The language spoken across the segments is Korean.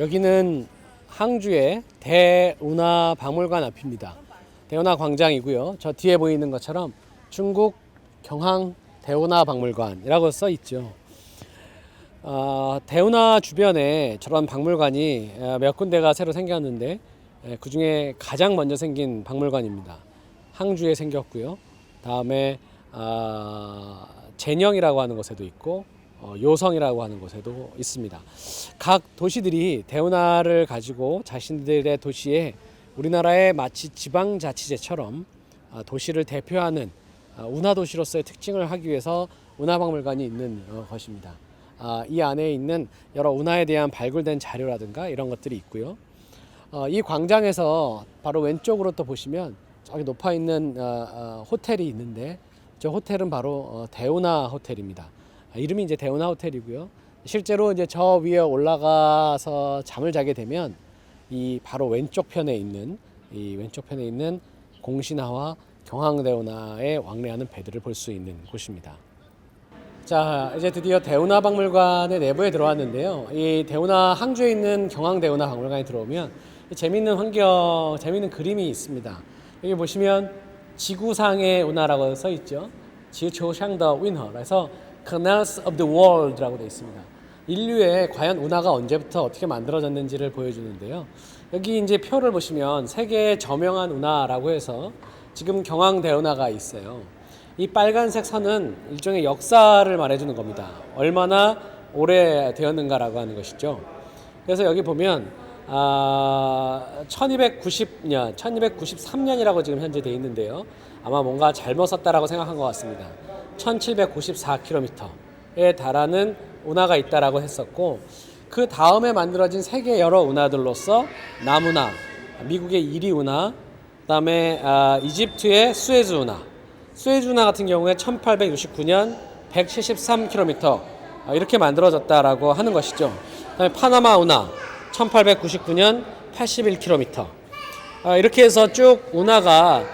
여기는 항주의 대운하 박물관 앞입니다. 대운하 광장이고요. 저 뒤에 보이는 것처럼 중국 경항 대운하 박물관이라고 써 있죠. 대운하 주변에 저런 박물관이 몇 군데가 새로 생겼는데 그 중에 가장 먼저 생긴 박물관입니다. 항주에 생겼고요. 다음에 제녕이라고 하는 곳에도 있고 요성이라고 하는 곳에도 있습니다. 각 도시들이 대운하를 가지고 자신들의 도시에 우리나라의 마치 지방자치제처럼 도시를 대표하는 운하도시로서의 특징을 하기 위해서 운하박물관이 있는 것입니다. 이 안에 있는 여러 운하에 대한 발굴된 자료라든가 이런 것들이 있고요. 이 광장에서 바로 왼쪽으로 또 보시면 저기 높아 있는 호텔이 있는데 저 호텔은 바로 대운하 호텔입니다. 이름이 이제 대운하 호텔이고요. 실제로 이제 저 위에 올라가서 잠을 자게 되면 이 바로 왼쪽 편에 있는 공신하와 경항대운하에 왕래하는 배들을 볼 수 있는 곳입니다. 자, 이제 드디어 대운하 박물관의 내부에 들어왔는데요. 이 대운하 항주에 있는 경항대운하 박물관에 들어오면 재미있는 환경, 재미있는 그림이 있습니다. 여기 보시면 지구상의 운하라고 써 있죠. 지구상의 운하. 그래서 Canals of the World라고 되어 있습니다. 인류의 과연 운하가 언제부터 어떻게 만들어졌는지를 보여주는데요. 여기 이제 표를 보시면 세계의 저명한 운하라고 해서 지금 경항대운하가 있어요. 이 빨간색 선은 일종의 역사를 말해주는 겁니다. 얼마나 오래 되었는가라고 하는 것이죠. 그래서 여기 보면 1290년, 1293년이라고 지금 현재 되어 있는데요. 아마 뭔가 잘못 썼다라고 생각한 것 같습니다. 1794km에 달하는 운하가 있다라고 했었고, 그 다음에 만들어진 세계 여러 운하들로서 남운하, 미국의 이리 운하, 그다음에 이집트의 수에즈 운하, 수에즈 운하 같은 경우에 1869년 173km 이렇게 만들어졌다라고 하는 것이죠. 그다음에 파나마 운하 1899년 81km 이렇게 해서 쭉 운하가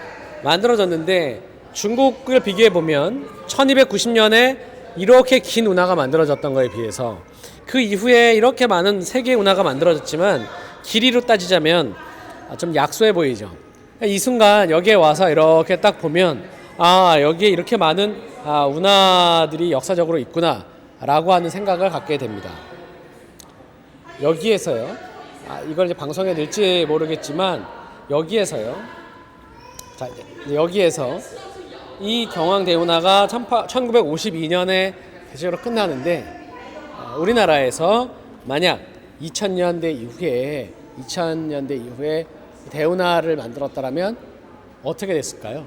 만들어졌는데 중국을 비교해 보면 1290년에 이렇게 긴 운하가 만들어졌던 거에 비해서 그 이후에 이렇게 많은 세계의 운하가 만들어졌지만 길이로 따지자면 좀 약소해 보이죠. 이 순간 여기에 와서 이렇게 딱 보면 여기에 이렇게 많은 운하들이 역사적으로 있구나 라고 하는 생각을 갖게 됩니다. 여기에서요, 이걸 이제 방송에 넣을지 모르겠지만 여기에서 이 경항대운하가 1952년에 대체적으로 끝나는데 우리나라에서 만약 2000년대 이후에 대운하를 만들었다면 어떻게 됐을까요?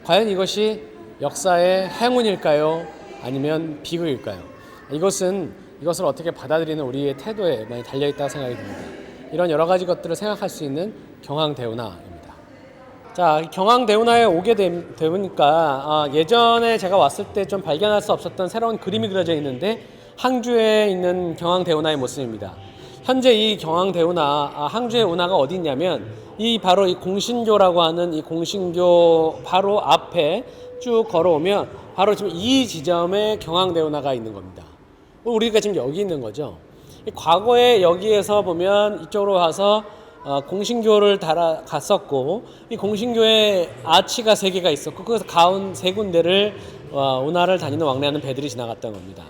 과연 이것이 역사의 행운일까요? 아니면 비극일까요? 이것을 어떻게 받아들이는 우리의 태도에 많이 달려있다고 생각이 듭니다. 이런 여러 가지 것들을 생각할 수 있는 경항대운하입니다. 자, 경항대운하에 오게 되니까 예전에 제가 왔을 때 좀 발견할 수 없었던 새로운 그림이 그려져 있는데 항주에 있는 경항대운하의 모습입니다. 현재 이 경항대운하, 항주의 운하가 어디 있냐면 바로 이 공신교라고 하는 이 공신교 바로 앞에 쭉 걸어오면 바로 지금 이 지점에 경항대운하가 있는 겁니다. 우리가 지금 여기 있는 거죠. 과거에 여기에서 보면 이쪽으로 와서 공신교를 갔었고 이 공신교에 아치가 3개가 있었고 그래서 가운 3군데를 운하를 다니는 왕래하는 배들이 지나갔던 겁니다.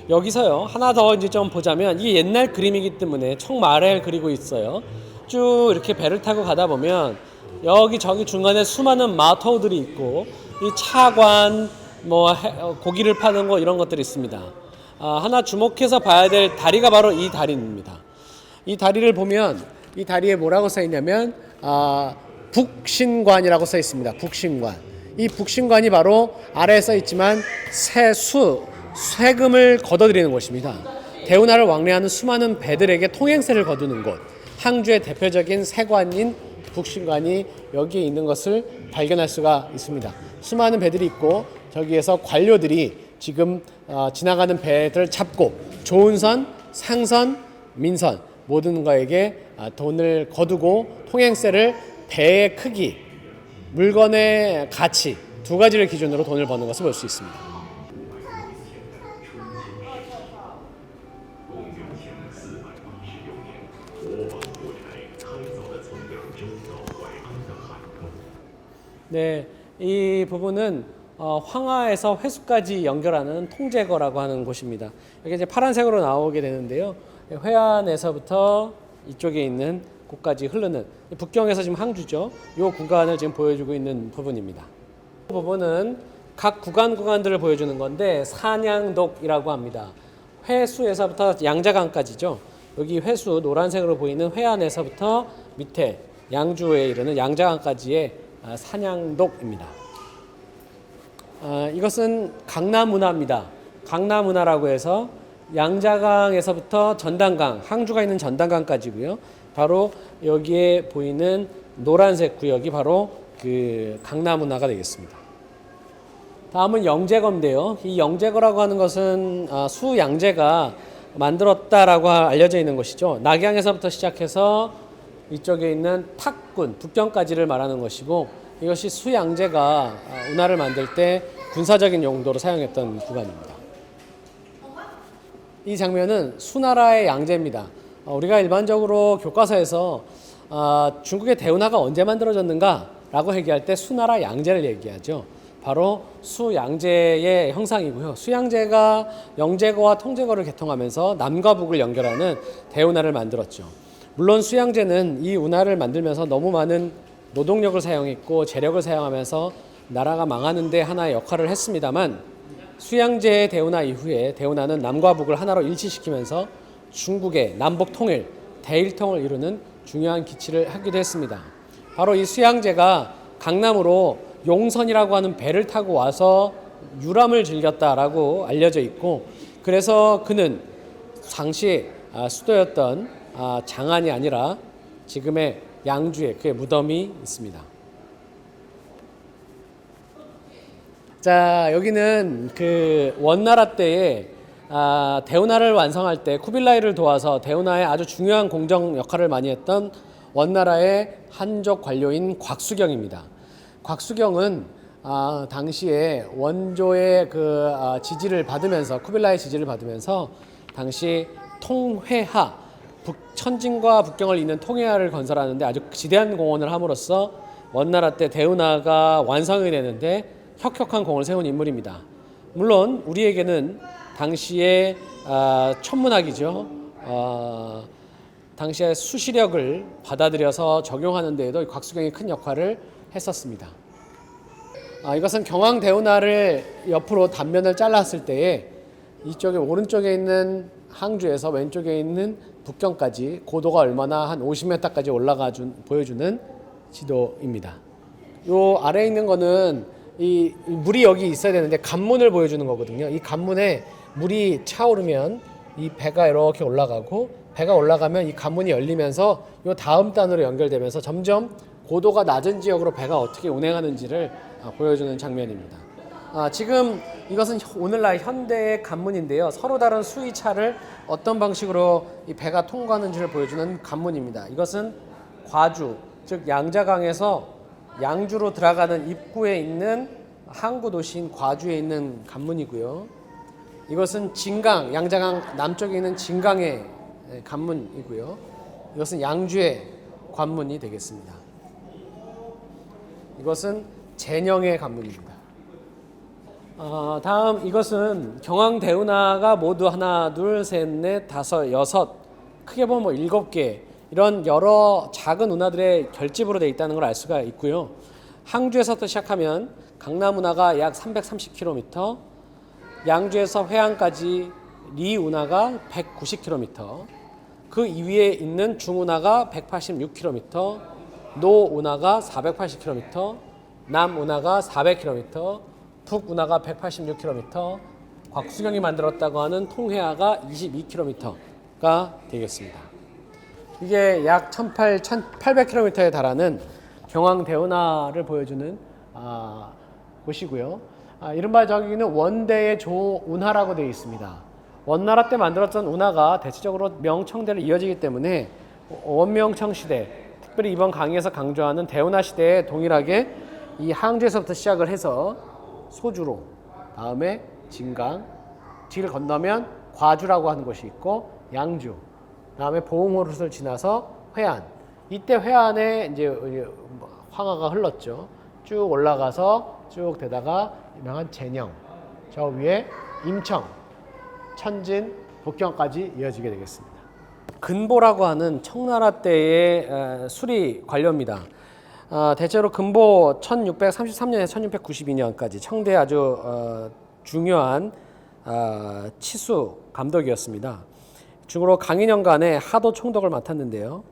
여기서요 하나 더 이제 좀 보자면 이게 옛날 그림이기 때문에 총말을 그리고 있어요. 쭉 이렇게 배를 타고 가다 보면 여기 저기 중간에 수많은 마토들이 있고 이 차관 고기를 파는 거 이런 것들이 있습니다. 하나 주목해서 봐야 될 다리가 바로 이 다리입니다. 이 다리를 보면 이 다리에 뭐라고 써 있냐면 북신관이라고 써 있습니다. 북신관. 이 북신관이 바로 아래에 써 있지만 세금을 걷어들이는 곳입니다. 대운하를 왕래하는 수많은 배들에게 통행세를 거두는 곳. 항주의 대표적인 세관인 북신관이 여기에 있는 것을 발견할 수가 있습니다. 수많은 배들이 있고 저기에서 관료들이 지금 지나가는 배들을 잡고 조은선, 상선, 민선 모든 거에게 돈을 거두고 통행세를 배의 크기, 물건의 가치 두 가지를 기준으로 돈을 버는 것을 볼 수 있습니다. 네, 이 부분은 황하에서 회수까지 연결하는 통제거라고 하는 곳입니다. 여기 이제 파란색으로 나오게 되는데요. 회안에서부터 이쪽에 있는 곳까지 흐르는 북경에서 지금 항주죠. 이 구간을 지금 보여주고 있는 부분입니다. 이 부분은 각 구간들을 보여주는 건데 산양독이라고 합니다. 회수에서부터 양자강까지죠. 여기 회수 노란색으로 보이는 회안에서부터 밑에 양주에 이르는 양자강까지의 산양독입니다. 이것은 강남운하입니다. 강남운하라고 해서 양자강에서부터 전단강, 항주가 있는 전단강까지고요. 바로 여기에 보이는 노란색 구역이 바로 그 강남운하가 되겠습니다. 다음은 영제거인데요. 이 영제거라고 하는 것은 수양제가 만들었다라고 알려져 있는 것이죠. 낙양에서부터 시작해서 이쪽에 있는 탁군, 북경까지를 말하는 것이고 이것이 수양제가 운하를 만들 때 군사적인 용도로 사용했던 구간입니다. 이 장면은 수나라의 양제입니다. 우리가 일반적으로 교과서에서 중국의 대운하가 언제 만들어졌는가 라고 얘기할 때 수나라 양제를 얘기하죠. 바로 수양제의 형상이고요. 수양제가 영제거와 통제거를 개통하면서 남과 북을 연결하는 대운하를 만들었죠. 물론 수양제는 이 운하를 만들면서 너무 많은 노동력을 사용했고 재력을 사용하면서 나라가 망하는 데 하나의 역할을 했습니다만 수양제의 대운하 이후에 대운하는 남과 북을 하나로 일치시키면서 중국의 남북 통일, 대일통을 이루는 중요한 기치를 하기도 했습니다. 바로 이 수양제가 강남으로 용선이라고 하는 배를 타고 와서 유람을 즐겼다라고 알려져 있고 그래서 그는 당시 수도였던 장안이 아니라 지금의 양주에 그의 무덤이 있습니다. 자, 여기는 그 원나라 때에 대운하를 완성할 때 쿠빌라이를 도와서 대운하에 아주 중요한 공정 역할을 많이 했던 원나라의 한족 관료인 곽수경입니다. 곽수경은 당시에 원조의 그 지지를 받으면서 쿠빌라이 지지를 받으면서 당시 통회하 천진과 북경을 잇는 통회하를 건설하는데 아주 지대한 공헌을 함으로써 원나라 때 대운하가 완성이 되는데 혁혁한 공을 세운 인물입니다. 물론 우리에게는 당시의 천문학이죠. 당시의 수시력을 받아들여서 적용하는 데에도 곽수경이 큰 역할을 했었습니다. 이것은 경왕대운하를 옆으로 단면을 잘랐을 때에 이쪽에 오른쪽에 있는 항주에서 왼쪽에 있는 북경까지 고도가 얼마나 한 50m까지 올라가 보여주는 지도입니다. 요 아래에 있는 거는 이 물이 여기 있어야 되는데 관문을 보여주는 거거든요. 이 관문에 물이 차오르면 이 배가 이렇게 올라가고 배가 올라가면 이 관문이 열리면서 요 다음 단으로 연결되면서 점점 고도가 낮은 지역으로 배가 어떻게 운행하는지를 보여주는 장면입니다. 지금 이것은 오늘날 현대의 관문인데요. 서로 다른 수위차를 어떤 방식으로 이 배가 통과하는지를 보여주는 관문입니다. 이것은 과주, 즉 양자강에서 양주로 들어가는 입구에 있는 항구 도시인 과주에 있는 관문이고요. 이것은 진강, 양자강 남쪽에 있는 진강의 관문이고요. 이것은 양주의 관문이 되겠습니다. 이것은 제녕의 관문입니다. 다음 이것은 경왕대운하가 모두 하나, 둘, 셋, 넷, 다섯, 여섯, 크게 보면 7개 이런 여러 작은 운하들의 결집으로 되어 있다는 걸 알 수가 있고요. 항주에서부터 시작하면 강남운하가 약 330km, 양주에서 회안까지 리운하가 190km, 그 위에 있는 중운하가 186km, 노운하가 480km, 남운하가 400km, 북운하가 186km, 곽수경이 만들었다고 하는 통회하가 22km가 되겠습니다. 이게 약 1800km에 달하는 경왕대운하를 보여주는 곳이고요. 이른바 저기는 원대의 조운하라고 되어 있습니다. 원나라 때 만들었던 운하가 대체적으로 명청대로 이어지기 때문에 원명청 시대, 특별히 이번 강의에서 강조하는 대운하 시대에 동일하게 이 항주에서부터 시작을 해서 소주로, 다음에 진강, 지를 건너면 과주라고 하는 곳이 있고 양주, 그다음에 보흥호릇을 지나서 회안. 이때 회안에 이제 황하가 흘렀죠. 쭉 올라가서 쭉 되다가 유명한 제녕, 저 위에 임청, 천진, 북경까지 이어지게 되겠습니다. 근보라고 하는 청나라 때의 수리 관료입니다. 대체로 근보 1633년에서 1692년까지 청대 아주 중요한 치수 감독이었습니다. 중으로 강인영간의 하도 총독을 맡았는데요.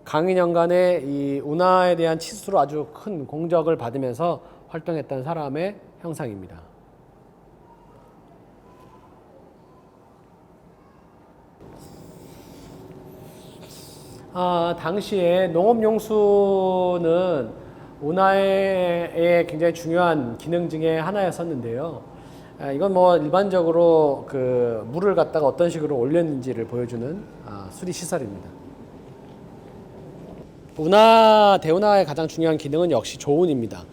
강인영간의 이 운하에 대한 치수로 아주 큰 공적을 받으면서 활동했던 사람의 형상입니다. 당시에 농업용수는 운하의 굉장히 중요한 기능 중에 하나였었는데요. 이건 뭐 일반적으로 그 물을 갖다가 어떤 식으로 올렸는지를 보여주는 수리 시설입니다. 대운하의 가장 중요한 기능은 역시 조운입니다.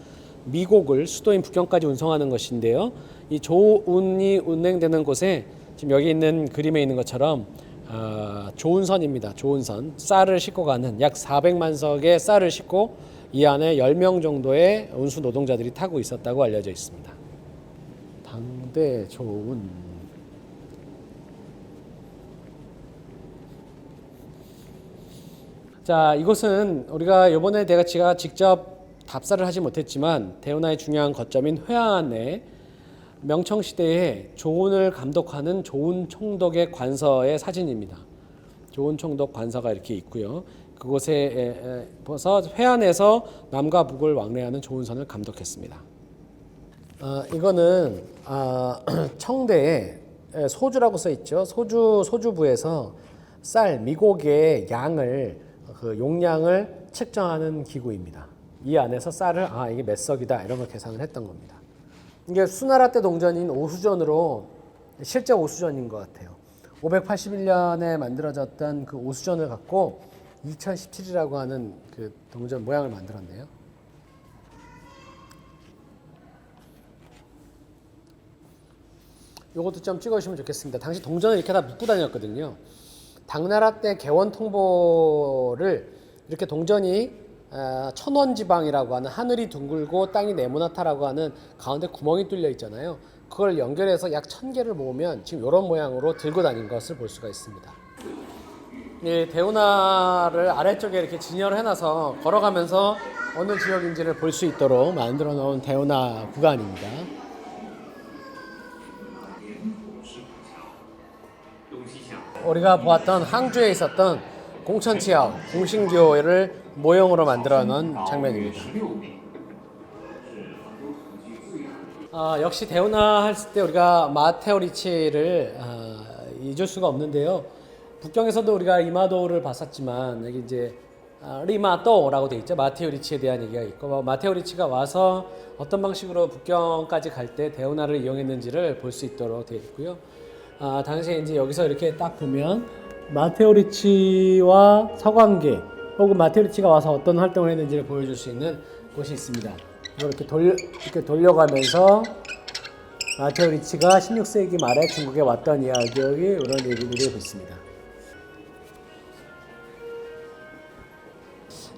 미곡을 수도인 북경까지 운송하는 것인데요. 이 조운이 운행되는 곳에 지금 여기 있는 그림에 있는 것처럼 조운선입니다. 조운선. 쌀을 싣고 가는 약 400만 석의 쌀을 싣고 이 안에 10명 정도의 운수 노동자들이 타고 있었다고 알려져 있습니다. 당대 조운. 자, 이곳은 우리가 이번에 제가 직접 답사를 하지 못했지만 대운하의 중요한 거점인 회안에 명청시대에 조운을 감독하는 조운총독의 관서의 사진입니다. 조운총독 관서가 이렇게 있고요. 그곳에 회안에서 남과 북을 왕래하는 조운선을 감독했습니다. 이거는 청대에 소주라고 써 있죠. 소주부에서 쌀 미곡의 양을 그 용량을 측정하는 기구입니다. 이 안에서 쌀을 이게 몇 석이다 이런 걸 계산을 했던 겁니다. 이게 수나라 때 동전인 오수전으로 실제 오수전인 것 같아요. 581년에 만들어졌던 그 오수전을 갖고 2017이라고 하는 그 동전 모양을 만들었네요. 요것도 좀 찍어주시면 좋겠습니다. 당시 동전을 이렇게 다 묶고 다녔거든요. 당나라 때 개원 통보를 이렇게 동전이 천원지방이라고 하는 하늘이 둥글고 땅이 네모나타라고 하는 가운데 구멍이 뚫려 있잖아요. 그걸 연결해서 약 1000개를 모으면 지금 이런 모양으로 들고 다닌 것을 볼 수가 있습니다. 이 대운하를 아래쪽에 이렇게 진열을 해놔서 걸어가면서 어느 지역인지를 볼 수 있도록 만들어 놓은 대운하 구간입니다. 우리가 보았던 항주에 있었던 공천치하오, 공신교회를 모형으로 만들어 놓은 장면입니다. 역시 대운하 했을 때 우리가 마테오리치를 잊을 수가 없는데요. 북경에서도 우리가 이마도를 봤었지만 여기 이제 리마도라고 되어 있죠. 마테오리치에 대한 얘기가 있고 마테오리치가 와서 어떤 방식으로 북경까지 갈 때 대운하를 이용했는지를 볼 수 있도록 되어 있고요. 당시에 이제 여기서 이렇게 딱 보면 마테오리치와 서광계 혹은 마테오리치가 와서 어떤 활동을 했는지를 보여줄 수 있는 곳이 있습니다. 이렇게 돌려가면서 마테오리치가 16세기 말에 중국에 왔던 이야기 이런 얘기들이 있습니다.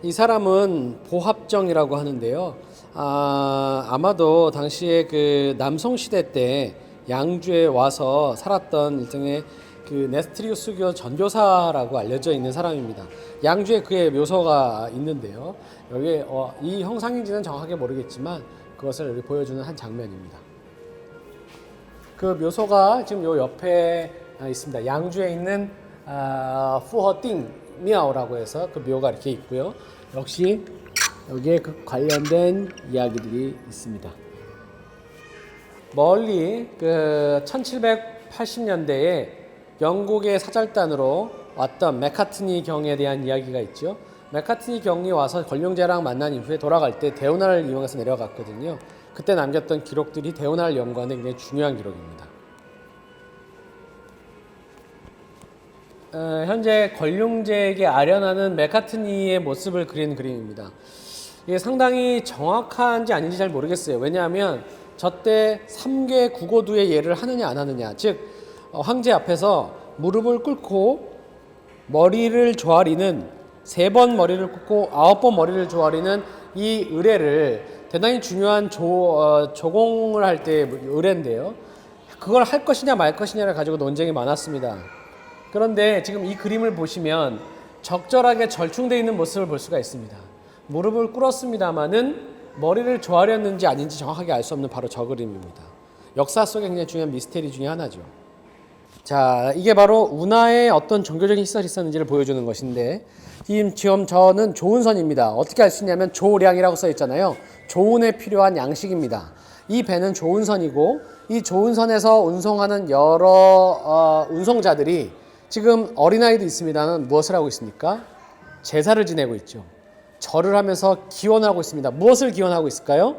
이 사람은 보합정이라고 하는데요. 아마도 당시에 그 남송시대 때 양주에 와서 살았던 일종의 그 네스트리우스교 전교사라고 알려져 있는 사람입니다. 양주에 그의 묘소가 있는데요. 여기 이 형상인지는 정확하게 모르겠지만 그것을 여기 보여주는 한 장면입니다. 그 묘소가 지금 요 옆에 있습니다. 양주에 있는 푸허띵 미아오라고 해서 그 묘가 이렇게 있고요. 역시 여기에 그 관련된 이야기들이 있습니다. 멀리 그 1780년대에 영국의 사절단으로 왔던 맥카트니 경에 대한 이야기가 있죠. 맥카트니 경이 와서 권룡제랑 만난 이후에 돌아갈 때 대운하를 이용해서 내려갔거든요. 그때 남겼던 기록들이 대운하를 연구하는 굉장히 중요한 기록입니다. 현재 권룡제에게 아련하는 맥카트니의 모습을 그린 그림입니다. 이게 상당히 정확한지 아닌지 잘 모르겠어요. 왜냐하면 저때 3개 구고두의 예를 하느냐 안 하느냐, 즉 황제 앞에서 무릎을 꿇고 머리를 조아리는 3번 머리를 꽂고 9번 머리를 조아리는 이 의례를 대단히 중요한 조공을 할 때 의례인데요. 그걸 할 것이냐 말 것이냐를 가지고 논쟁이 많았습니다. 그런데 지금 이 그림을 보시면 적절하게 절충되어 있는 모습을 볼 수가 있습니다. 무릎을 꿇었습니다마는 머리를 조아렸는지 아닌지 정확하게 알 수 없는 바로 저 그림입니다. 역사 속에 굉장히 중요한 미스테리 중에 하나죠. 자, 이게 바로 운하에 어떤 종교적인 시설이 있었는지를 보여주는 것인데, 지금 저는 조운선입니다. 어떻게 알 수 있냐면 조량이라고 써 있잖아요. 조운에 필요한 양식입니다. 이 배는 조운선이고, 이 조운선에서 운송하는 여러 운송자들이 지금 어린아이도 있습니다만 무엇을 하고 있습니까? 제사를 지내고 있죠. 절을 하면서 기원하고 있습니다. 무엇을 기원하고 있을까요?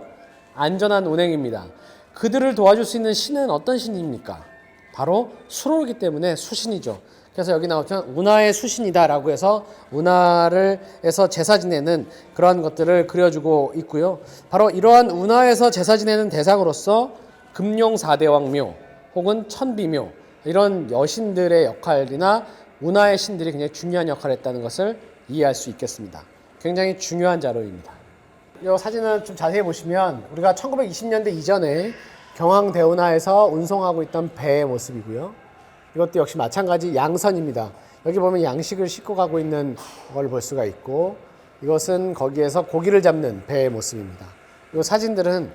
안전한 운행입니다. 그들을 도와줄 수 있는 신은 어떤 신입니까? 바로 수로이기 때문에 수신이죠. 그래서 여기 나오면 운하의 수신이다라고 해서 운하에서 제사 지내는 그러한 것들을 그려주고 있고요. 바로 이러한 운하에서 제사 지내는 대상으로서 금룡 4대왕묘 혹은 천비묘 이런 여신들의 역할이나 운하의 신들이 굉장히 중요한 역할을 했다는 것을 이해할 수 있겠습니다. 굉장히 중요한 자료입니다. 이 사진을 좀 자세히 보시면 우리가 1920년대 이전에 경항대운하에서 운송하고 있던 배의 모습이고요. 이것도 역시 마찬가지 양선입니다. 여기 보면 양식을 싣고 가고 있는 걸 볼 수가 있고, 이것은 거기에서 고기를 잡는 배의 모습입니다. 이 사진들은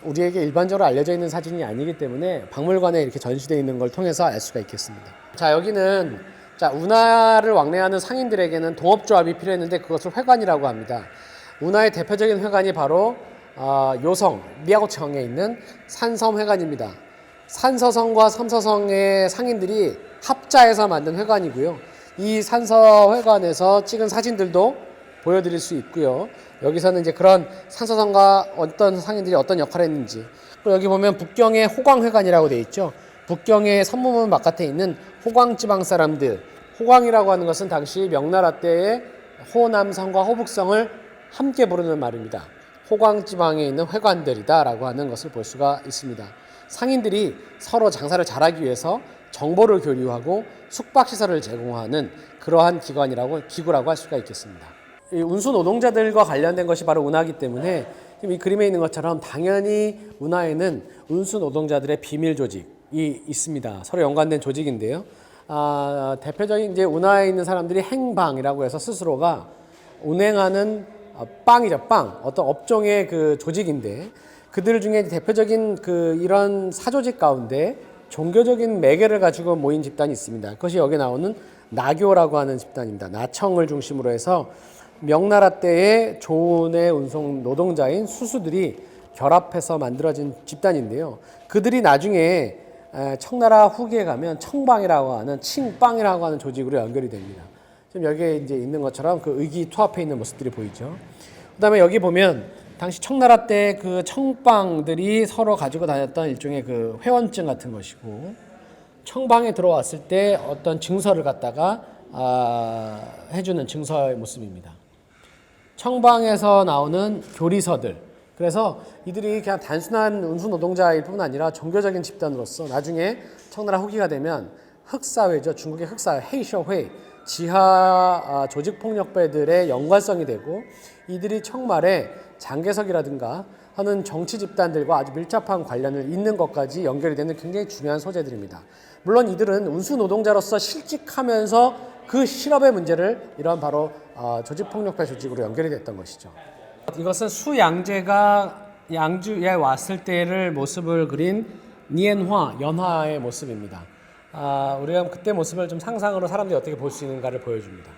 우리에게 일반적으로 알려져 있는 사진이 아니기 때문에 박물관에 이렇게 전시되어 있는 걸 통해서 알 수가 있겠습니다. 자, 여기는 운하를 왕래하는 상인들에게는 동업조합이 필요했는데 그것을 회관이라고 합니다. 운하의 대표적인 회관이 바로 요성, 미야고청에 있는 산섬회관입니다. 산서성과 삼서성의 상인들이 합자해서 만든 회관이고요. 이 산서회관에서 찍은 사진들도 보여드릴 수 있고요. 여기서는 이제 그런 산서성과 어떤 상인들이 어떤 역할을 했는지, 그리고 여기 보면 북경의 호광회관이라고 되어 있죠. 북경의 선무문 바깥에 있는 호광지방 사람들, 호광이라고 하는 것은 당시 명나라 때의 호남성과 호북성을 함께 부르는 말입니다. 호광지방에 있는 회관들이다 라고 하는 것을 볼 수가 있습니다. 상인들이 서로 장사를 잘하기 위해서 정보를 교류하고 숙박시설을 제공하는 그러한 기구라고 할 수가 있겠습니다. 이 운수 노동자들과 관련된 것이 바로 운하이기 때문에 지금 이 그림에 있는 것처럼 당연히 운하에는 운수 노동자들의 비밀 조직이 있습니다. 서로 연관된 조직인데요. 대표적인 이제 운하에 있는 사람들이 행방이라고 해서 스스로가 운행하는 빵이죠, 빵. 어떤 업종의 그 조직인데, 그들 중에 대표적인 이런 사조직 가운데 종교적인 매개를 가지고 모인 집단이 있습니다. 그것이 여기 나오는 나교라고 하는 집단입니다. 나청을 중심으로 해서 명나라 때의 조운의 운송 노동자인 수수들이 결합해서 만들어진 집단인데요. 그들이 나중에 청나라 후기에 가면 청방이라고 하는 칭빵이라고 하는 조직으로 연결이 됩니다. 지금 여기에 이제 있는 것처럼 그 의기투합해 있는 모습들이 보이죠. 그다음에 여기 보면 당시 청나라 때 그 청방들이 서로 가지고 다녔던 일종의 그 회원증 같은 것이고, 청방에 들어왔을 때 어떤 증서를 갖다가 해주는 증서의 모습입니다. 청방에서 나오는 교리서들. 그래서 이들이 그냥 단순한 운수 노동자일 뿐 아니라 종교적인 집단으로서 나중에 청나라 후기가 되면 흑사회죠. 중국의 흑사회, 헤이셔회, 지하 조직폭력배들의 연관성이 되고, 이들이 청말에 장개석이라든가 하는 정치 집단들과 아주 밀접한 관련을 잇는 것까지 연결이 되는 굉장히 중요한 소재들입니다. 물론 이들은 운수 노동자로서 실직하면서 그 실업의 문제를 이런 바로 조직폭력배 조직으로 연결이 됐던 것이죠. 이것은 수양제가 양주에 왔을 때를 모습을 그린 니엔화, 연화의 모습입니다. 우리가 그때 모습을 좀 상상으로 사람들이 어떻게 볼 수 있는가를 보여줍니다.